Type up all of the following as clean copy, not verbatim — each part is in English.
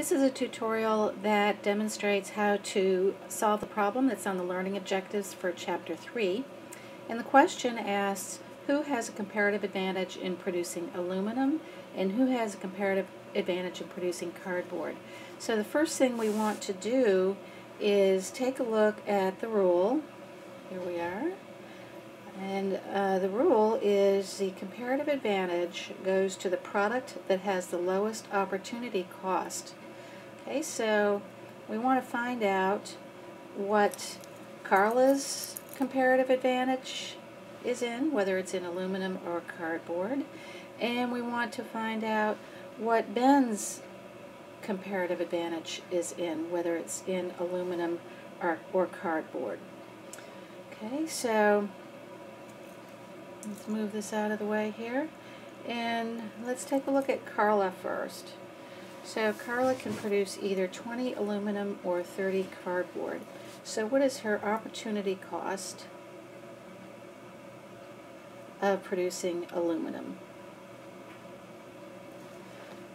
This is a tutorial that demonstrates how to solve the problem that's on the learning objectives for Chapter 3. And the question asks, who has a comparative advantage in producing aluminum and who has a comparative advantage in producing cardboard? So the first thing we want to do is take a look at the rule. Here we are. And the rule is the comparative advantage goes to the product that has the lowest opportunity cost. Okay, so we want to find out what Carla's comparative advantage is in, whether it's in aluminum or cardboard, and we want to find out what Ben's comparative advantage is in, whether it's in aluminum or cardboard. Okay, so let's move this out of the way here, and let's take a look at Carla first. So Carla can produce either 20 aluminum or 30 cardboard. So what is her opportunity cost of producing aluminum?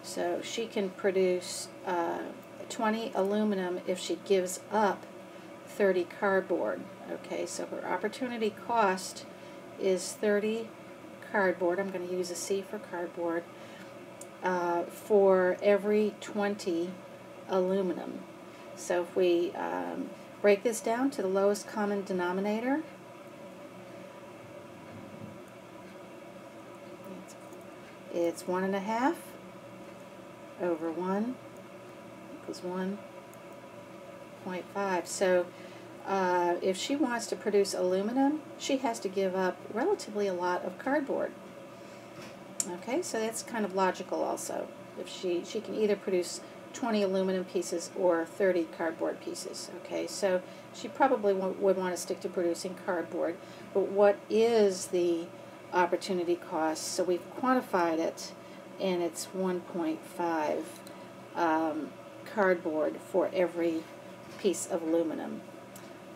So she can produce 20 aluminum if she gives up 30 cardboard. Okay, so her opportunity cost is 30 cardboard. I'm going to use a C for cardboard. For every 20 aluminum. So if we break this down to the lowest common denominator, it's 1.5 over 1 equals 1.5. So if she wants to produce aluminum, she has to give up relatively a lot of cardboard. Okay, so that's kind of logical also. If she can either produce 20 aluminum pieces or 30 cardboard pieces. Okay, so she probably would want to stick to producing cardboard. But what is the opportunity cost? So we've quantified it, and it's 1.5 cardboard for every piece of aluminum.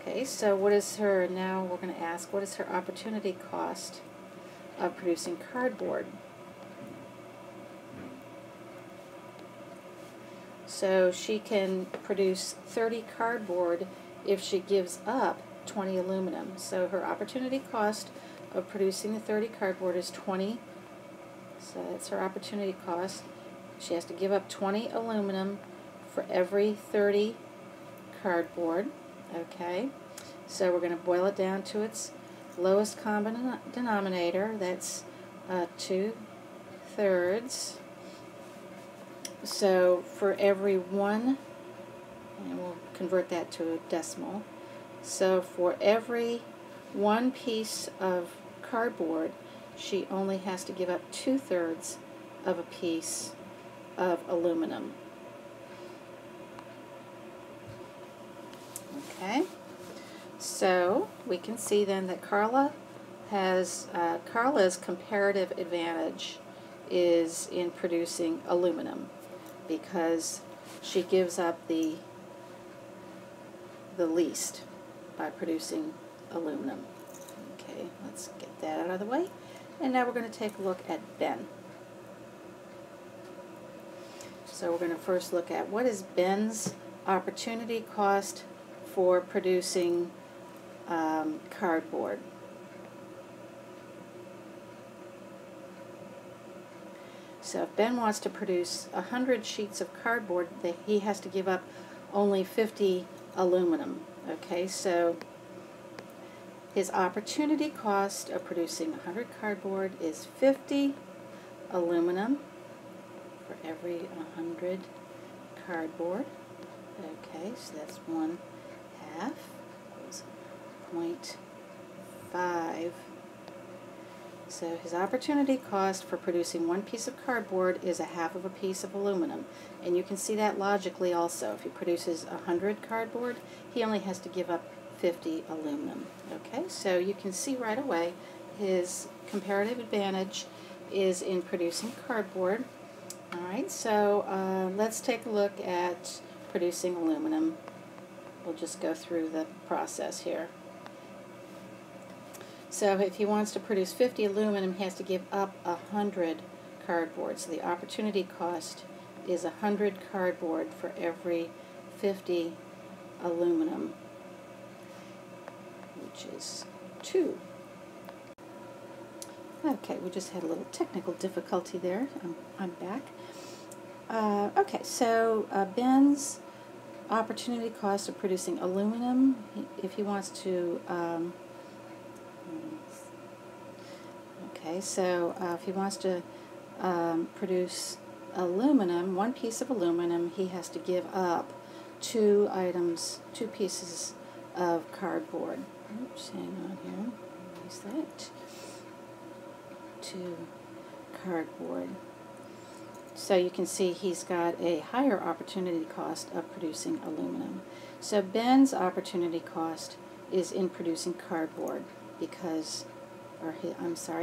Okay, so what is her, now we're going to ask, what is her opportunity cost of producing cardboard? So she can produce 30 cardboard if she gives up 20 aluminum. So her opportunity cost of producing the 30 cardboard is 20. So that's her opportunity cost. She has to give up 20 aluminum for every 30 cardboard. Okay, so we're going to boil it down to its lowest common denominator. That's 2/3. So for every one, and we'll convert that to a decimal, so for every one piece of cardboard, she only has to give up 2/3 of a piece of aluminum. Okay, so we can see then that Carla has, Carla's comparative advantage is in producing aluminum, because she gives up the least by producing aluminum. Okay, let's get that out of the way. And now we're going to take a look at Ben. So we're going to first look at what is Ben's opportunity cost for producing cardboard. So if Ben wants to produce 100 sheets of cardboard, he has to give up only 50 aluminum. Okay, so his opportunity cost of producing 100 cardboard is 50 aluminum for every 100 cardboard. Okay, so that's 1/2 equals 0.5. So his opportunity cost for producing one piece of cardboard is 1/2 of a piece of aluminum. And you can see that logically also. If he produces 100 cardboard, he only has to give up 50 aluminum. Okay, so you can see right away his comparative advantage is in producing cardboard. Alright, so let's take a look at producing aluminum. We'll just go through the process here. So if he wants to produce 50 aluminum, he has to give up 100 cardboard. So the opportunity cost is 100 cardboard for every 50 aluminum, which is 2. Okay, we just had a little technical difficulty there. I'm back. Okay, so Ben's opportunity cost of producing aluminum, if he wants to, if he wants to produce aluminum, one piece of aluminum, he has to give up 2 pieces of cardboard. Oops, hang on here. Use that. 2 cardboard. So you can see he's got a higher opportunity cost of producing aluminum. So Ben's opportunity cost is in producing cardboard because,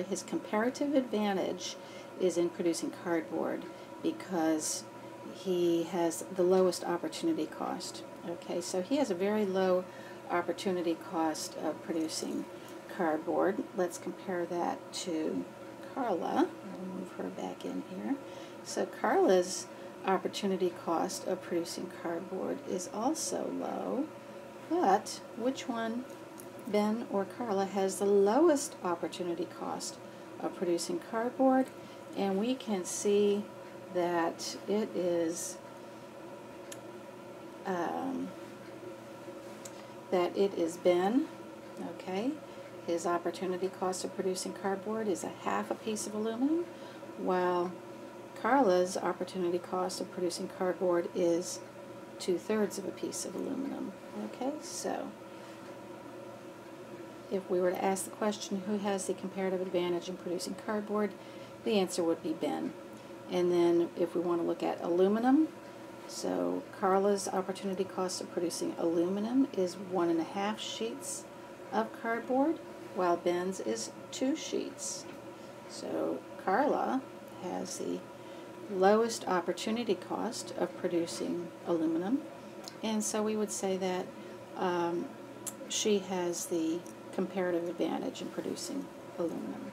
his comparative advantage is in producing cardboard because he has the lowest opportunity cost. Okay, so he has a very low opportunity cost of producing cardboard. Let's compare that to Carla. I'll move her back in here. So Carla's opportunity cost of producing cardboard is also low, but which one, Ben or Carla, has the lowest opportunity cost of producing cardboard? And we can see that it is Ben. Okay, his opportunity cost of producing cardboard is 1/2 a piece of aluminum, while Carla's opportunity cost of producing cardboard is 2/3 of a piece of aluminum. Okay, so if we were to ask the question, who has the comparative advantage in producing cardboard, the answer would be Ben. And then if we want to look at aluminum, so Carla's opportunity cost of producing aluminum is 1.5 sheets of cardboard, while Ben's is 2 sheets. So Carla has the lowest opportunity cost of producing aluminum, and so we would say that she has the comparative advantage in producing aluminum.